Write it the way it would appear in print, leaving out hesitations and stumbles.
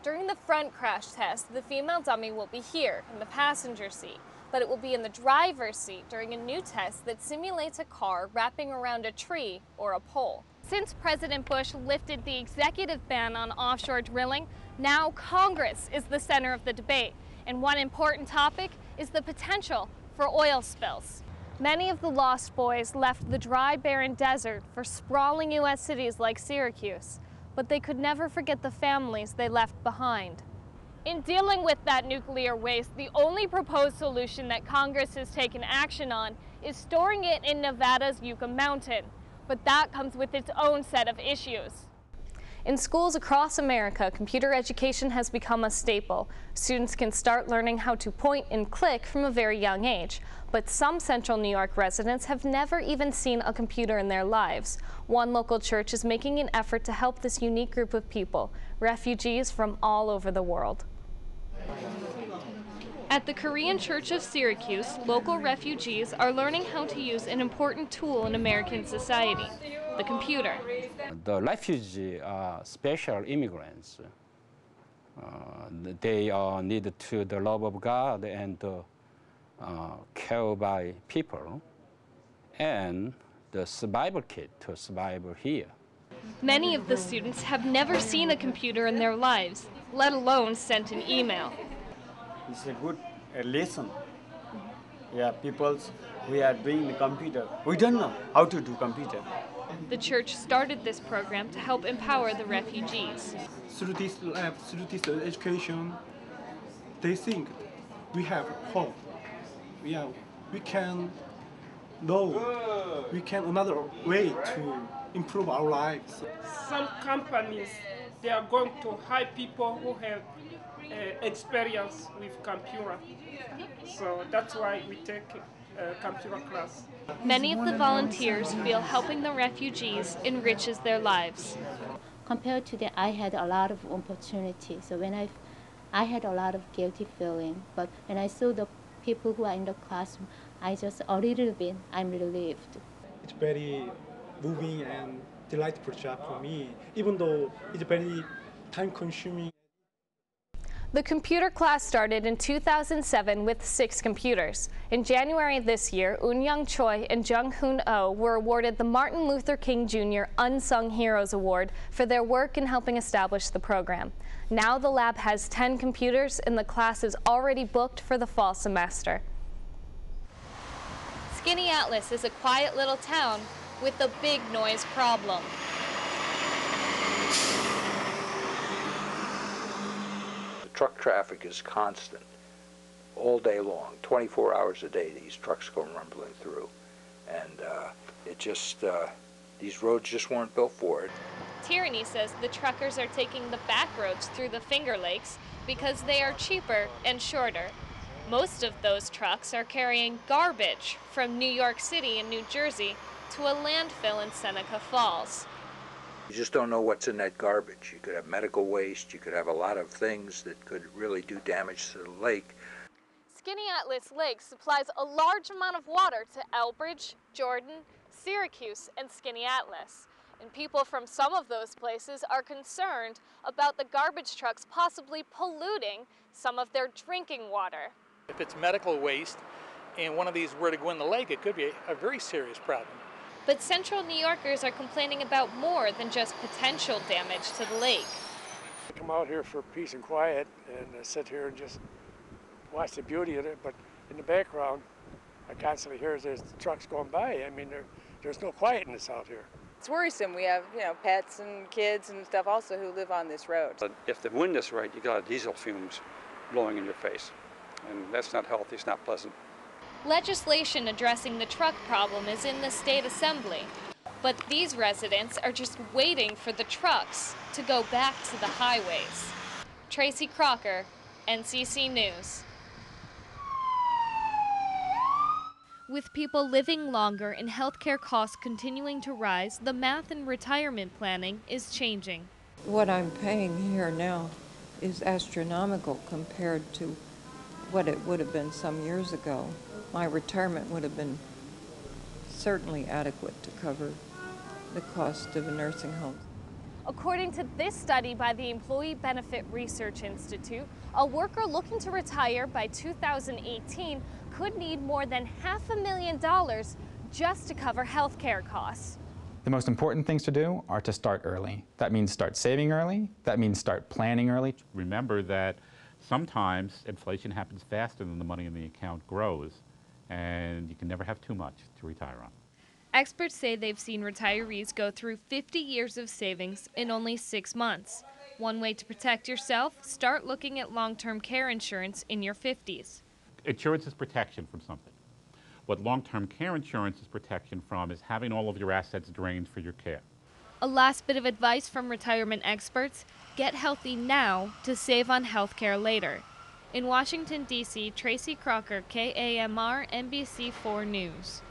During the front crash test, the female dummy will be here in the passenger seat, but it will be in the driver's seat during a new test that simulates a car wrapping around a tree or a pole. Since President Bush lifted the executive ban on offshore drilling, now Congress is the center of the debate, and one important topic is the potential for oil spills. Many of the lost boys left the dry, barren desert for sprawling U.S. cities like Syracuse, but they could never forget the families they left behind. In dealing with that nuclear waste, the only proposed solution that Congress has taken action on is storing it in Nevada's Yucca Mountain, but that comes with its own set of issues. In schools across America, computer education has become a staple. Students can start learning how to point and click from a very young age. But some Central New York residents have never even seen a computer in their lives. One local church is making an effort to help this unique group of people, refugees from all over the world. At the Korean Church of Syracuse, local refugees are learning how to use an important tool in American society, the computer. The refugees are special immigrants. They need to the love of God and care by people, and the survival kit to survive here. Many of the students have never seen a computer in their lives, let alone sent an email. It's a good lesson. Yeah, we are doing the computer. We don't know how to do computer. The church started this program to help empower the refugees. Through this lab, through this education, they think we have hope. Yeah, we can know, we can another way to improve our lives. Some companies, they are going to hire people who have experience with computer. So that's why we take a computer class. Many of the volunteers feel helping the refugees enriches their lives. Compared to that, I had a lot of opportunities. So when I had a lot of guilty feeling, but when I saw the people who are in the classroom, I just a little bit, I'm relieved. It's very moving and delightful job for me, even though it's very time-consuming. The computer class started in 2007 with 6 computers. In January this year, Eun-young Choi and Jung-hoon Oh were awarded the Martin Luther King Jr. Unsung Heroes Award for their work in helping establish the program. Now the lab has 10 computers and the class is already booked for the fall semester. Skinny Atlas is a quiet little town with a big noise problem. Truck traffic is constant all day long, 24 hours a day. These trucks go rumbling through, and these roads just weren't built for it. Tierney says the truckers are taking the back roads through the Finger Lakes because they are cheaper and shorter. Most of those trucks are carrying garbage from New York City and New Jersey to a landfill in Seneca Falls. You just don't know what's in that garbage. You could have medical waste, you could have a lot of things that could really do damage to the lake. Skinny Atlas Lake supplies a large amount of water to Elbridge, Jordan, Syracuse, and Skinny Atlas. And people from some of those places are concerned about the garbage trucks possibly polluting some of their drinking water. If it's medical waste and one of these were to go in the lake, it could be a very serious problem. But Central New Yorkers are complaining about more than just potential damage to the lake. I come out here for peace and quiet and sit here and just watch the beauty of it, but in the background I constantly hear there's trucks going by. I mean, there's no quietness out here. It's worrisome. We have, pets and kids and stuff also who live on this road. But if the wind is right, you got diesel fumes blowing in your face, and that's not healthy, it's not pleasant. Legislation addressing the truck problem is in the state assembly, but these residents are just waiting for the trucks to go back to the highways. Tracy Kracker, NCC News. With people living longer and healthcare costs continuing to rise, the math in retirement planning is changing. What I'm paying here now is astronomical compared to what it would have been some years ago. My retirement would have been certainly adequate to cover the cost of a nursing home. According to this study by the Employee Benefit Research Institute, a worker looking to retire by 2018 could need more than $500,000 just to cover health care costs. The most important things to do are to start early. That means start saving early. That means start planning early. Remember that sometimes inflation happens faster than the money in the account grows, and you can never have too much to retire on. Experts say they've seen retirees go through 50 years of savings in only 6 months. One way to protect yourself, start looking at long-term care insurance in your 50s. Insurance is protection from something. What long-term care insurance is protection from is having all of your assets drained for your care. A last bit of advice from retirement experts: get healthy now to save on health care later. In Washington, D.C., Tracy Kracker, KAMR, NBC4 News.